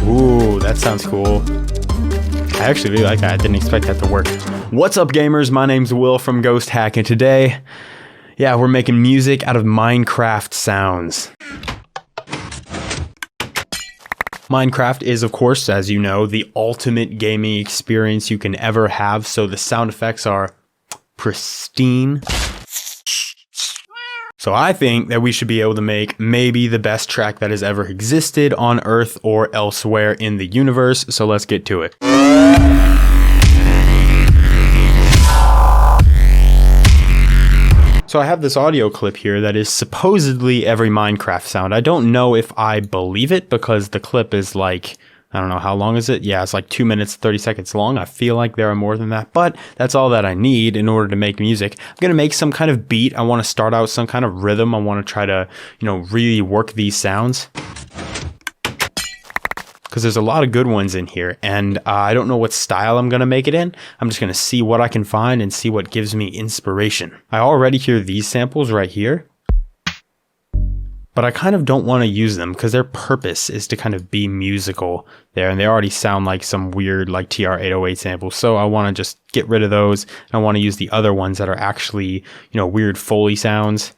Ooh, that sounds cool. I actually really like that. I didn't expect that to work. What's up, gamers? My name's Will from Ghosthack, and today, yeah, we're making music out of Minecraft sounds. Minecraft is, of course, as you know, the ultimate gaming experience you can ever have, so the sound effects are pristine. So I think that we should be able to make maybe the best track that has ever existed on Earth or elsewhere in the universe, so let's get to it. So I have this audio clip here that is supposedly every Minecraft sound. I don't know if I believe it because the clip is like, I don't know, how long is it? Yeah, it's like 2 minutes, 30 seconds long. I feel like there are more than that, but that's all that I need in order to make music. I'm going to make some kind of beat. I want to start out some kind of rhythm. I want to try to, really work these sounds. Because there's a lot of good ones in here, and I don't know what style I'm going to make it in. I'm just going to see what I can find and see what gives me inspiration. I already hear these samples right here, but I kind of don't want to use them because their purpose is to kind of be musical there, and they already sound like some weird like TR-808 samples, so I want to just get rid of those. I want to use the other ones that are actually, weird Foley sounds.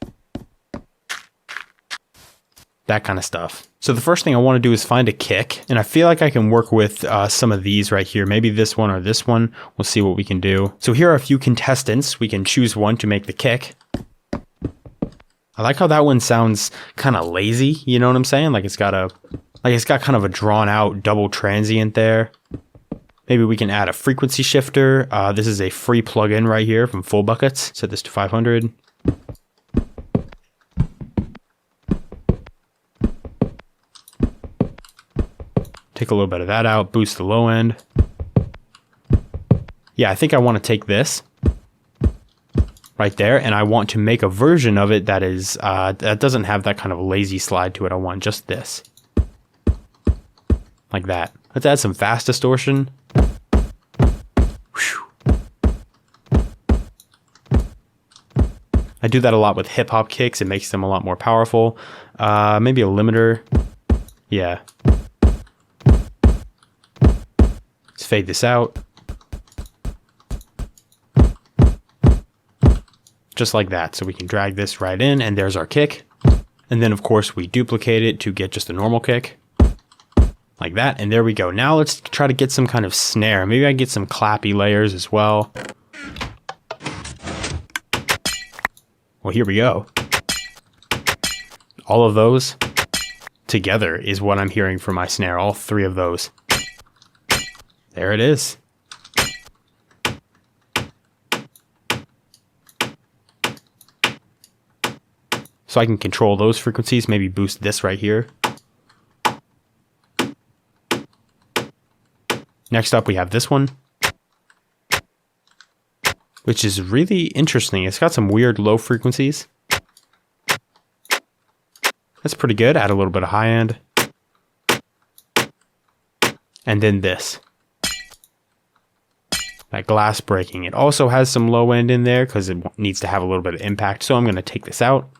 That kind of stuff. So the first thing I want to do is find a kick, and I feel like I can work with some of these right here. Maybe this one or this one. We'll see what we can do. So here are a few contestants. We can choose one to make the kick. I like how that one sounds kind of lazy. You know what I'm saying? Like it's got kind of a drawn out double transient there. Maybe we can add a frequency shifter. This is a free plugin right here from Full Buckets. Set this to 500. Take a little bit of that out, boost the low end. Yeah, I think I want to take this right there, and I want to make a version of it that is that doesn't have that kind of lazy slide to it. I want just this, like that. Let's add some fast distortion. Whew. I do that a lot with hip hop kicks. It makes them a lot more powerful. Maybe a limiter. Yeah. Fade this out. Just like that. So we can drag this right in, and there's our kick. And then of course we duplicate it to get just a normal kick. Like that, and there we go. Now let's try to get some kind of snare. Maybe I get some clappy layers as well. Well, here we go. All of those together is what I'm hearing for my snare. All three of those. There it is. So I can control those frequencies, maybe boost this right here. Next up we have this one, which is really interesting. It's got some weird low frequencies. That's pretty good. Add a little bit of high end. And then this. That glass breaking. It also has some low end in there because it needs to have a little bit of impact. So I'm going to take this out.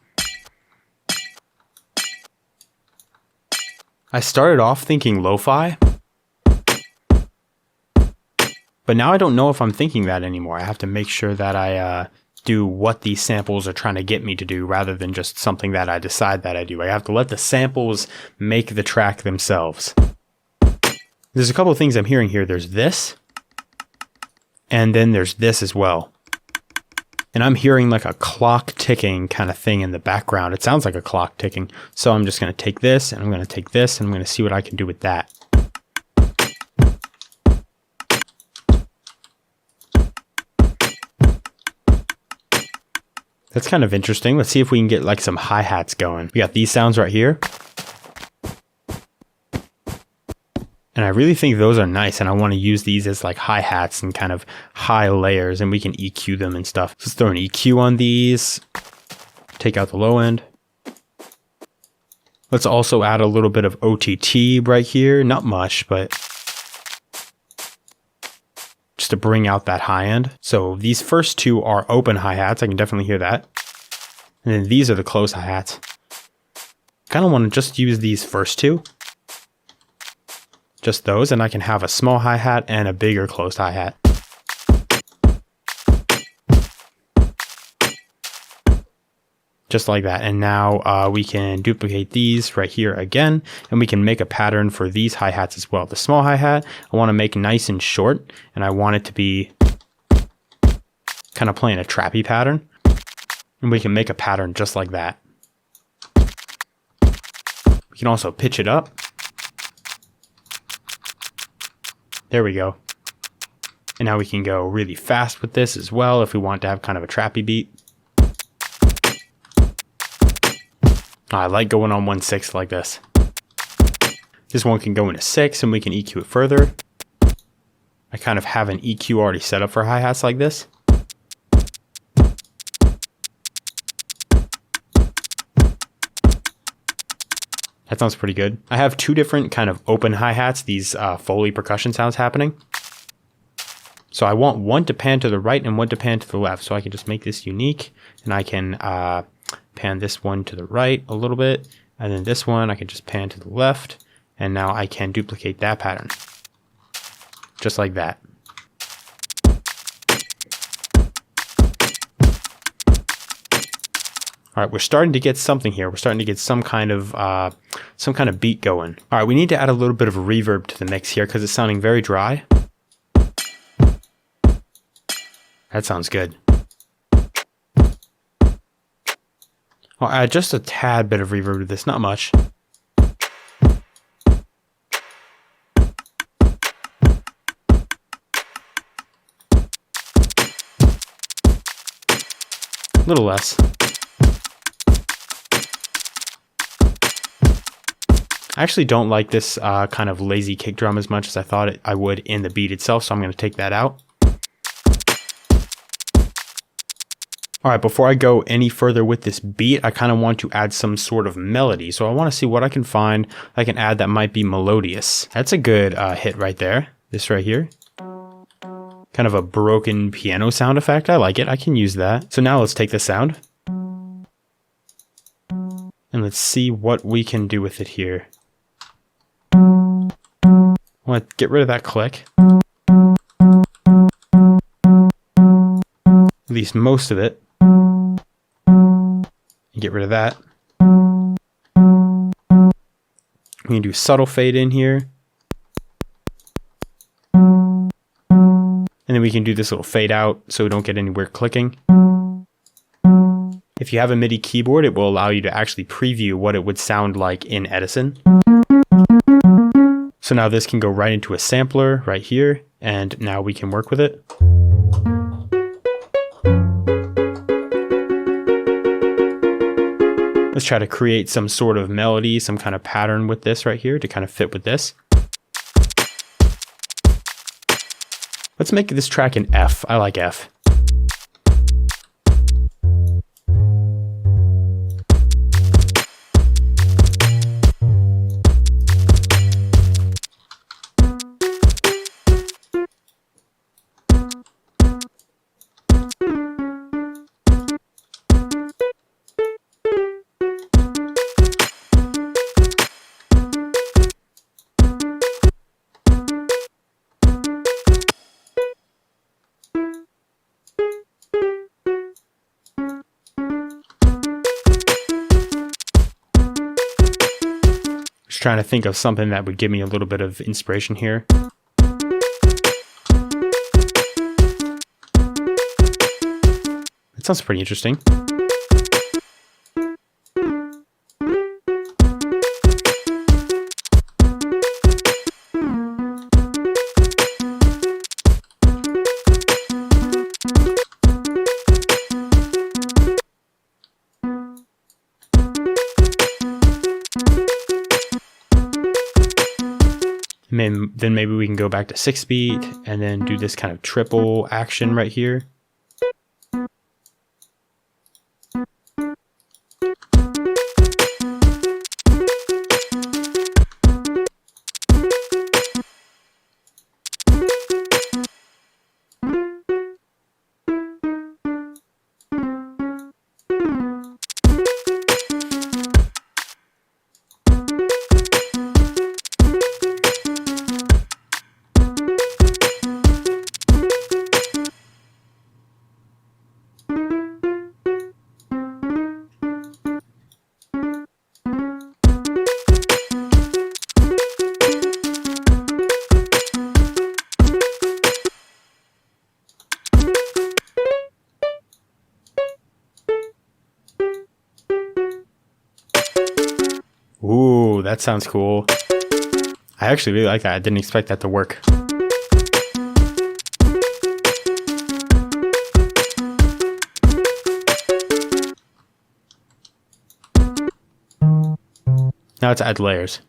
I started off thinking lo-fi, but now I don't know if I'm thinking that anymore. I have to make sure that I do what these samples are trying to get me to do rather than just something that I decide that I do. I have to let the samples make the track themselves. There's a couple of things I'm hearing here. There's this. And then there's this as well. And I'm hearing like a clock ticking kind of thing in the background. It sounds like a clock ticking. So I'm just going to take this, and I'm going to take this, and I'm going to see what I can do with that. That's kind of interesting. Let's see if we can get like some hi-hats going. We got these sounds right here. And I really think those are nice, and I want to use these as like hi-hats and kind of high layers, and we can EQ them and stuff. So let's throw an EQ on these. Take out the low end. Let's also add a little bit of OTT right here. Not much, but just to bring out that high end. So these first two are open hi-hats. I can definitely hear that. And then these are the close hi-hats. Kind of want to just use these first two. just those, and I can have a small hi-hat and a bigger closed hi-hat. Just like that. And now we can duplicate these right here again, and we can make a pattern for these hi-hats as well. The small hi-hat I want to make nice and short, and I want it to be kind of playing a trappy pattern. And we can make a pattern just like that. We can also pitch it up. There we go. And now we can go really fast with this as well if we want to have kind of a trappy beat. I like going on 1/6 like this. This one can go into 6 and we can EQ it further. I kind of have an EQ already set up for hi-hats like this. That sounds pretty good. I have two different kind of open hi-hats, these Foley percussion sounds happening. So I want one to pan to the right and one to pan to the left. So I can just make this unique, and I can pan this one to the right a little bit, and then this one I can just pan to the left, and now I can duplicate that pattern. Just like that. All right, we're starting to get something here. We're starting to get some kind of beat going. All right, we need to add a little bit of reverb to the mix here because it's sounding very dry. That sounds good. I'll add just a tad bit of reverb to this, not much. A little less. I actually don't like this kind of lazy kick drum as much as I thought I would in the beat itself, so I'm going to take that out. All right, before I go any further with this beat, I kind of want to add some sort of melody. So I want to see what I can find I can add that might be melodious. That's a good hit right there. This right here. Kind of a broken piano sound effect. I like it. I can use that. So now let's take the sound. And let's see what we can do with it here. I want to get rid of that click. At least most of it. Get rid of that. We can do subtle fade in here. And then we can do this little fade out so we don't get any weird clicking. If you have a MIDI keyboard, it will allow you to actually preview what it would sound like in Edison. So now this can go right into a sampler right here, and now we can work with it. Let's try to create some sort of melody, some kind of pattern with this right here to kind of fit with this. Let's make this track an F. I like F. Just trying to think of something that would give me a little bit of inspiration here. That sounds pretty interesting. Then maybe we can go back to 6-beat and then do this kind of triple action right here. that sounds cool. I actually really like that. I didn't expect that to work. Now let's add layers.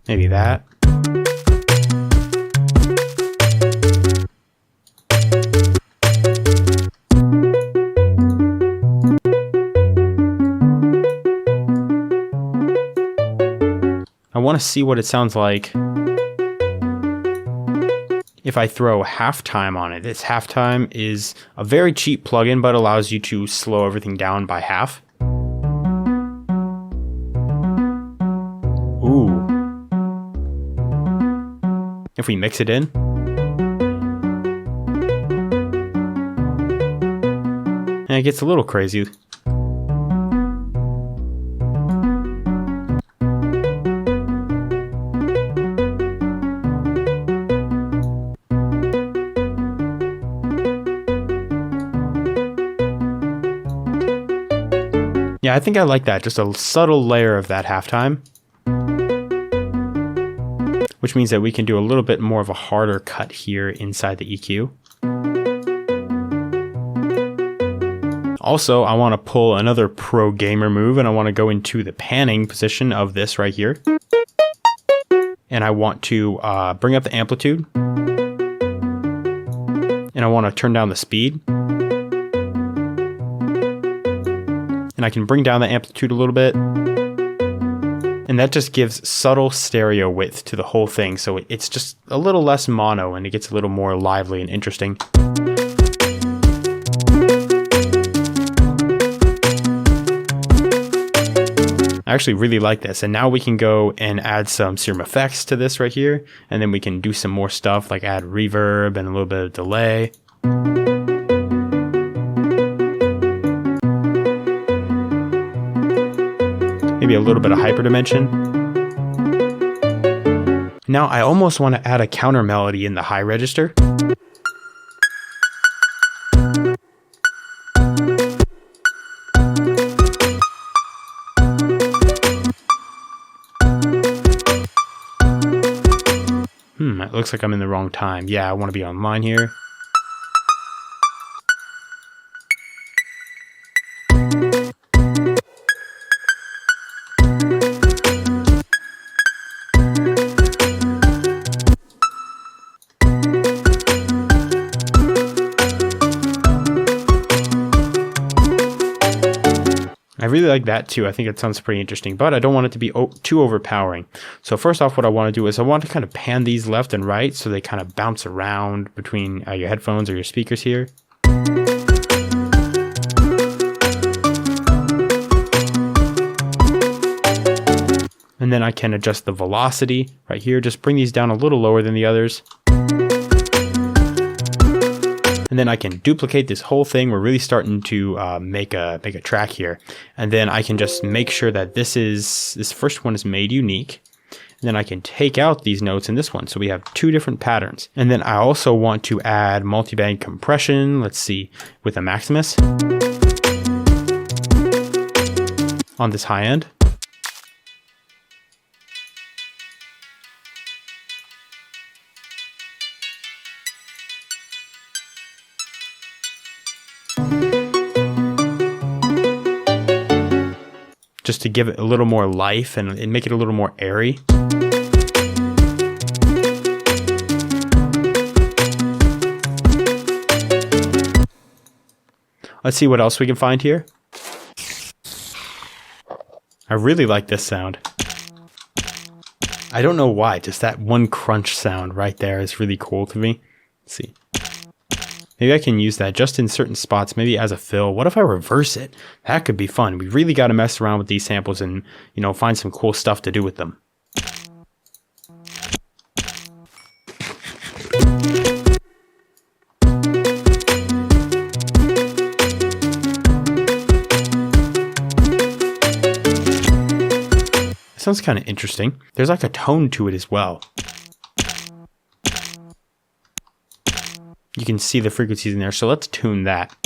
Maybe that. I want to see what it sounds like if I throw halftime on it. This halftime is a very cheap plugin, but allows you to slow everything down by half. Ooh. If we mix it in. And it gets a little crazy. Yeah, I think I like that. Just a subtle layer of that halftime. Which means that we can do a little bit more of a harder cut here inside the EQ. Also, I want to pull another pro gamer move, and I want to go into the panning position of this right here. And I want to bring up the amplitude. And I want to turn down the speed. And I can bring down the amplitude a little bit. And that just gives subtle stereo width to the whole thing, so it's just a little less mono and it gets a little more lively and interesting. I actually really like this, and now we can go and add some SerumFX to this right here, and then we can do some more stuff like add reverb and a little bit of delay. Maybe a little bit of hyperdimension. Now I almost want to add a counter melody in the high register. It looks like I'm in the wrong time. Yeah, I want to be online here. I really like that too. I think it sounds pretty interesting, but I don't want it to be too overpowering. So first off, what I want to do is I want to kind of pan these left and right so they kind of bounce around between your headphones or your speakers here. And then I can adjust the velocity right here. Just bring these down a little lower than the others. And then I can duplicate this whole thing. We're really starting to make a track here. And then I can just make sure that this first one is made unique. And then I can take out these notes in this one. So we have two different patterns. And then I also want to add multiband compression. Let's see, with a Maximus on this high end. Just to give it a little more life and make it a little more airy. Let's see what else we can find here. I really like this sound. I don't know why, just that one crunch sound right there is really cool to me. Let's see. Maybe I can use that just in certain spots, maybe as a fill. What if I reverse it? That could be fun. We really got to mess around with these samples and, you know, find some cool stuff to do with them. Sounds kind of interesting. There's like a tone to it as well. You can see the frequencies in there, so let's tune that.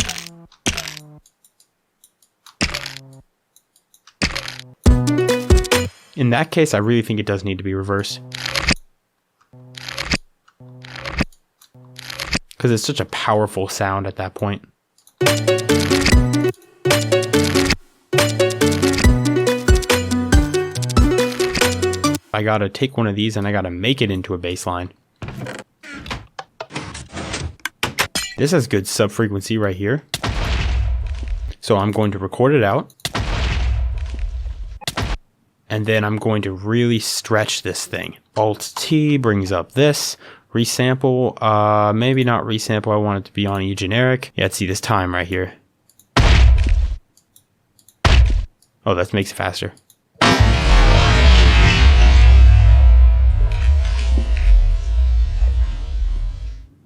In that case, I really think it does need to be reversed. Because it's such a powerful sound at that point. I gotta take one of these and I gotta make it into a bass line. This has good sub-frequency right here. So I'm going to record it out. And then I'm going to really stretch this thing. Alt-T brings up this. Resample, maybe not resample, I want it to be on E generic. Yeah, let's see this time right here. Oh, that makes it faster.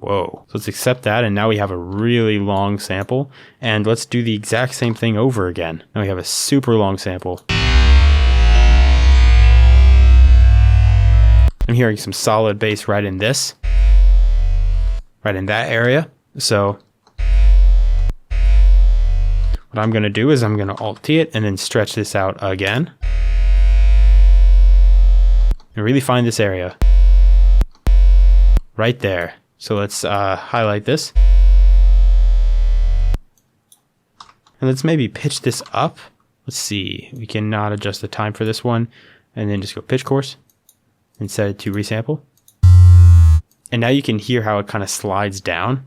Whoa. So let's accept that, and now we have a really long sample. And let's do the exact same thing over again. Now we have a super long sample. I'm hearing some solid bass right in this. Right in that area. So what I'm going to do is I'm going to Alt-T it and then stretch this out again. And really find this area. Right there. So let's highlight this. And let's maybe pitch this up. Let's see. We cannot adjust the time for this one. And then just go pitch course. And set it to resample. And now you can hear how it kind of slides down.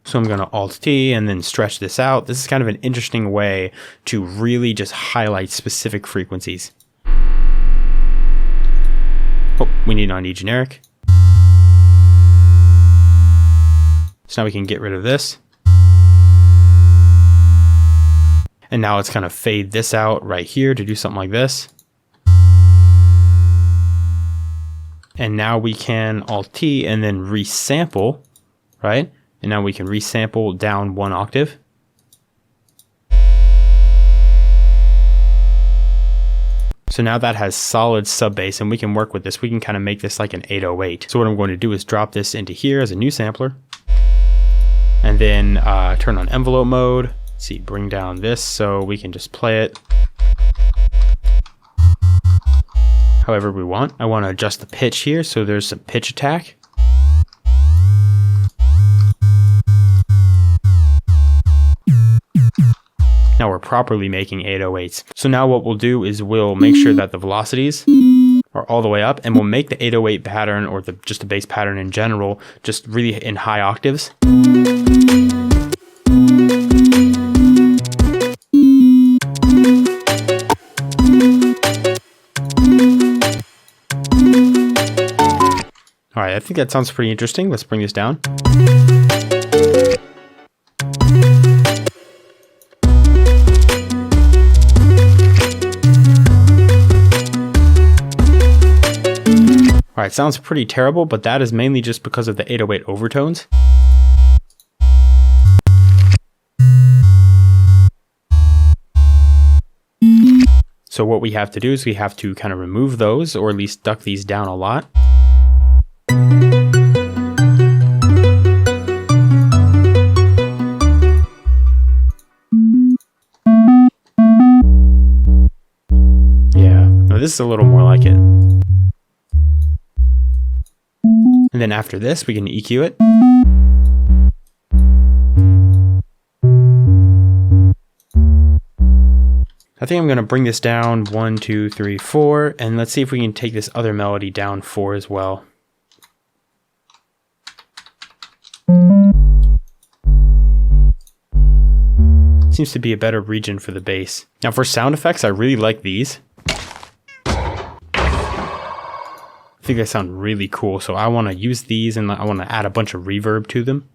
So I'm going to Alt-T and then stretch this out. This is kind of an interesting way to really just highlight specific frequencies. Oh, we need it on E generic. So now we can get rid of this. And now let's kind of fade this out right here to do something like this. And now we can Alt-T and then resample, right? And now we can resample down 1 octave. So now that has solid sub bass, and we can work with this. We can kind of make this like an 808. So what I'm going to do is drop this into here as a new sampler. And then turn on envelope mode. Let's see, bring down this so we can just play it however we want. I want to adjust the pitch here, so there's some pitch attack. Now we're properly making 808s. So now what we'll do is we'll make sure that the velocities are all the way up, and we'll make the 808 pattern, or just the bass pattern in general, just really in high octaves. All right, I think that sounds pretty interesting. Let's bring this down. All right, sounds pretty terrible, but that is mainly just because of the 808 overtones. So what we have to do is we have to kind of remove those, or at least duck these down a lot. Yeah, no, this is a little more like it. And then after this, we can EQ it. I think I'm going to bring this down 1, 2, 3, 4, and let's see if we can take this other melody down 4 as well. Seems to be a better region for the bass. Now for sound effects, I really like these. I think they sound really cool, so I want to use these and I want to add a bunch of reverb to them.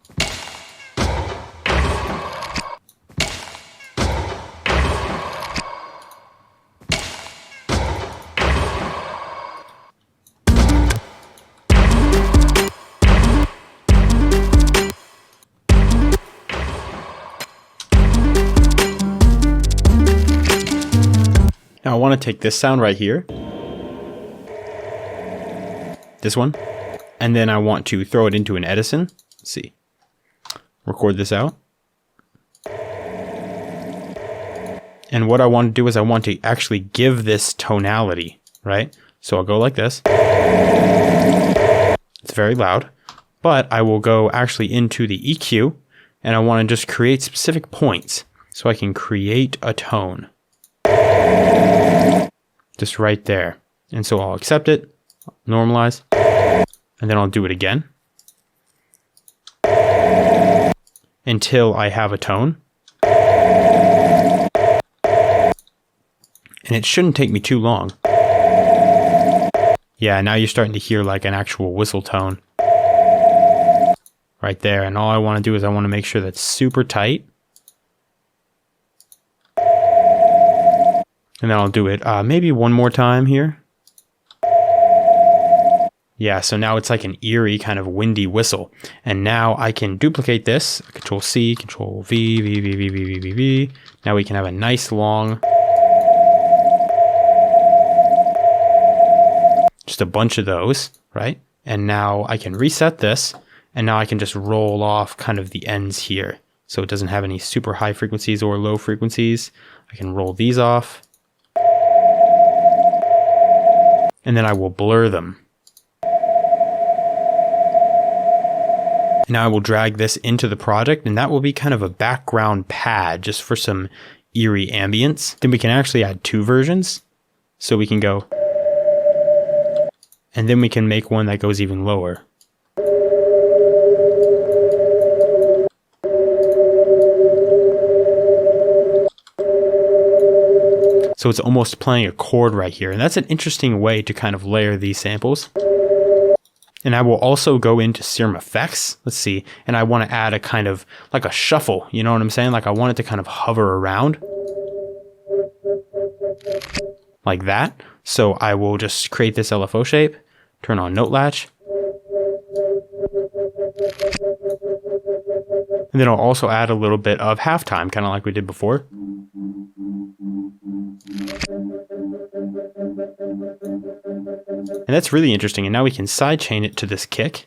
Now I want to take this sound right here, this one, and then I want to throw it into an Edison. Let's see. Record this out. And what I want to do is I want to actually give this tonality, right? So I'll go like this. It's very loud, but I will go actually into the EQ and I want to just create specific points so I can create a tone. Just right there. And so I'll accept it, normalize, and then I'll do it again until I have a tone. And it shouldn't take me too long. Yeah, now you're starting to hear like an actual whistle tone right there. And all I want to do is I want to make sure that's super tight. And then I'll do it maybe one more time here. Yeah, so now it's like an eerie kind of windy whistle. And now I can duplicate this. Control C, Control V, V, V, V, V, V, V, V. Now we can have a nice long... just a bunch of those, right? And now I can reset this, and now I can just roll off kind of the ends here. So it doesn't have any super high frequencies or low frequencies. I can roll these off. And then I will blur them. And now I will drag this into the project, and that will be kind of a background pad just for some eerie ambience. Then we can actually add two versions. So we can go... and then we can make one that goes even lower. So it's almost playing a chord right here. And that's an interesting way to kind of layer these samples. And I will also go into SerumFX. Let's see. And I want to add a kind of like a shuffle. You know what I'm saying? Like I want it to kind of hover around. Like that. So I will just create this LFO shape. Turn on note latch. And then I'll also add a little bit of halftime, kind of like we did before. And that's really interesting. And now we can sidechain it to this kick.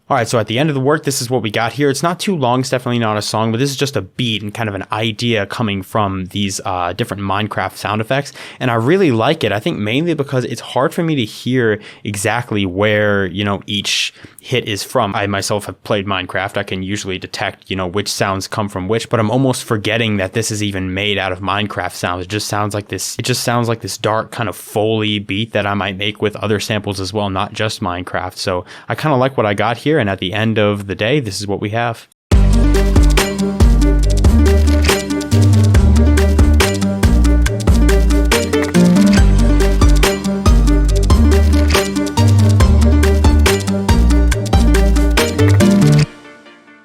All right, so at the end of the work, this is what we got here. It's not too long, it's definitely not a song, but this is just a beat and kind of an idea coming from these different Minecraft sound effects. And I really like it, I think mainly because it's hard for me to hear exactly where, you know, each hit is from. I myself have played Minecraft. I can usually detect, you know, which sounds come from which, but I'm almost forgetting that this is even made out of Minecraft sounds. It just sounds like this dark kind of Foley beat that I might make with other samples as well, not just Minecraft. So I kind of like what I got here. And at the end of the day, this is what we have.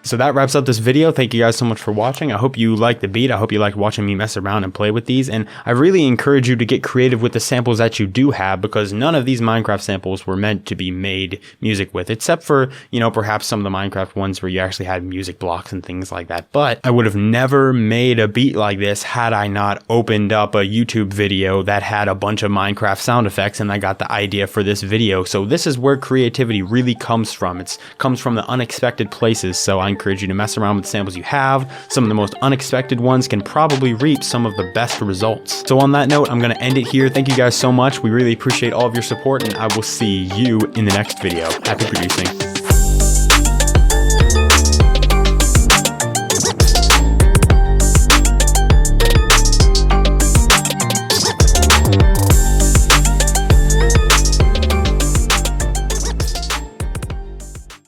So that wraps up this video. Thank you guys so much for watching. I hope you liked the beat. I hope you liked watching me mess around and play with these. And I really encourage you to get creative with the samples that you do have, because none of these Minecraft samples were meant to be made music with, except for, you know, perhaps some of the Minecraft ones where you actually had music blocks and things like that. But I would have never made a beat like this had I not opened up a YouTube video that had a bunch of Minecraft sound effects and I got the idea for this video. So this is where creativity really comes from. It comes from the unexpected places. So I encourage you to mess around with the samples you have. Some of the most unexpected ones can probably reap some of the best results. So on that note, I'm going to end it here. Thank you guys so much. We really appreciate all of your support, and I will see you in the next video. Happy producing.